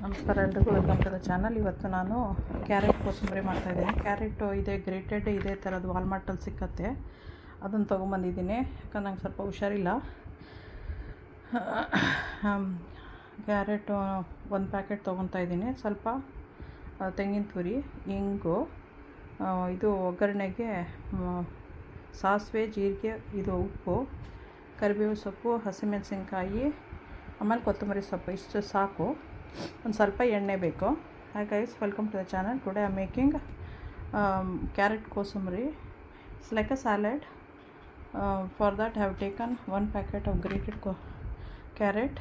ನಮಸ್ಕಾರ ಎಲ್ರಿಗೂ, welcome to the channel. ಇವತ್ತು ನಾನು ಕ್ಯಾರೆಟ್ ಕೋಸಂಬರಿ ಮಾಡ್ತಾಯಿದ್ದೀನಿ. ಕ್ಯಾರೆಟು ಇದೆ, ಗ್ರೇಟೆಡ್ ಇದೇ ಥರದ್ದು ವಾಲ್ಮಾರ್ಟಲ್ಲಿ ಸಿಕ್ಕತ್ತೆ. ಅದನ್ನು ತೊಗೊಂಬಂದಿದ್ದೀನಿ, ಯಾಕಂದ್ರೆ ನಂಗೆ ಸ್ವಲ್ಪ ಹುಷಾರಿಲ್ಲ. ಕ್ಯಾರೆಟು ಒಂದು ಪ್ಯಾಕೆಟ್ ತೊಗೊತಾ ಇದ್ದೀನಿ. ಸ್ವಲ್ಪ ತೆಂಗಿನ ತುರಿ, ಇಂಗು, ಇದು ಒಗ್ಗರಣೆಗೆ ಸಾಸಿವೆ, ಜೀರಿಗೆ, ಇದು ಉಪ್ಪು, ಕರಿಬೇವು ಸೊಪ್ಪು, ಹಸಿಮೆಣಸಿನ್ಕಾಯಿ, ಆಮೇಲೆ ಕೊತ್ತಂಬರಿ ಸೊಪ್ಪು, ಇಷ್ಟು ಸಾಕು. ಒಂದು ಸ್ವಲ್ಪ ಎಣ್ಣೆ ಬೇಕು. Hi guys, welcome to the channel. Today I am making carrot kosamari. It's like a salad. For that I have taken 1 packet of grated carrot,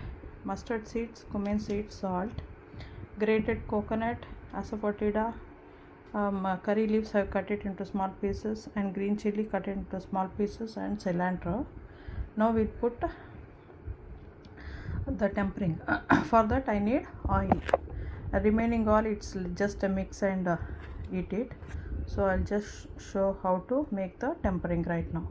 mustard seeds, cumin seeds, salt, grated coconut, asafoetida, curry leaves I have cut it into small pieces, and green chili cut it into small pieces, and cilantro. Now we put the tempering. For that I need oil. Remaining oil, it's just a mix and eat it. So I'll just show how to make the tempering right now.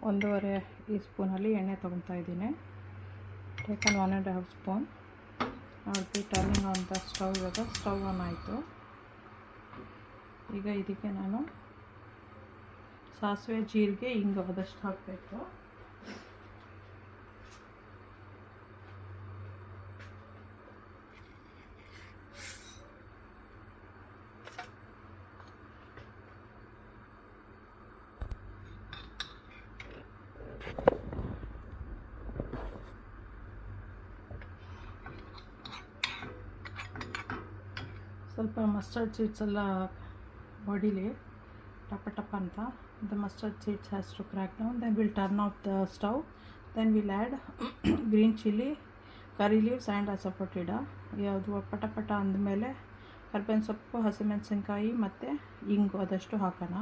ಒಂದೂವರೆ ಈ ಸ್ಪೂನಲ್ಲಿ ಎಣ್ಣೆ ತೊಗೊತಾ ಇದ್ದೀನಿ. Taken 1.5 spoon. I'll be turning on the stove. ಇವಾಗ stove on ಆಯಿತು. ಈಗ ಇದಕ್ಕೆ ನಾನು ಸಾಸಿವೆ, ಜೀರಿಗೆ, ಇಂಗು ಆದಷ್ಟು ಹಾಕಬೇಕು. ಸ್ವಲ್ಪ ಮಸ್ಟರ್ಡ್ ಸೀಡ್ಸ್ ಎಲ್ಲ ಹೊಡಿಲಿ ಟಪ ಟಪ ಅಂತ. The mustard seeds has to crack down. Then we'll turn off the stove. Then we'll add green chili, curry leaves and asafoetida. ಯಾವುದು ಪಟ ಪಟ ಅಂದಮೇಲೆ ಕರ್ಬೇವಿನ ಸೊಪ್ಪು, ಹಸಿಮೆಣಸಿನ್ಕಾಯಿ ಮತ್ತು ಇಂಗು ಆದಷ್ಟು ಹಾಕೋಣ.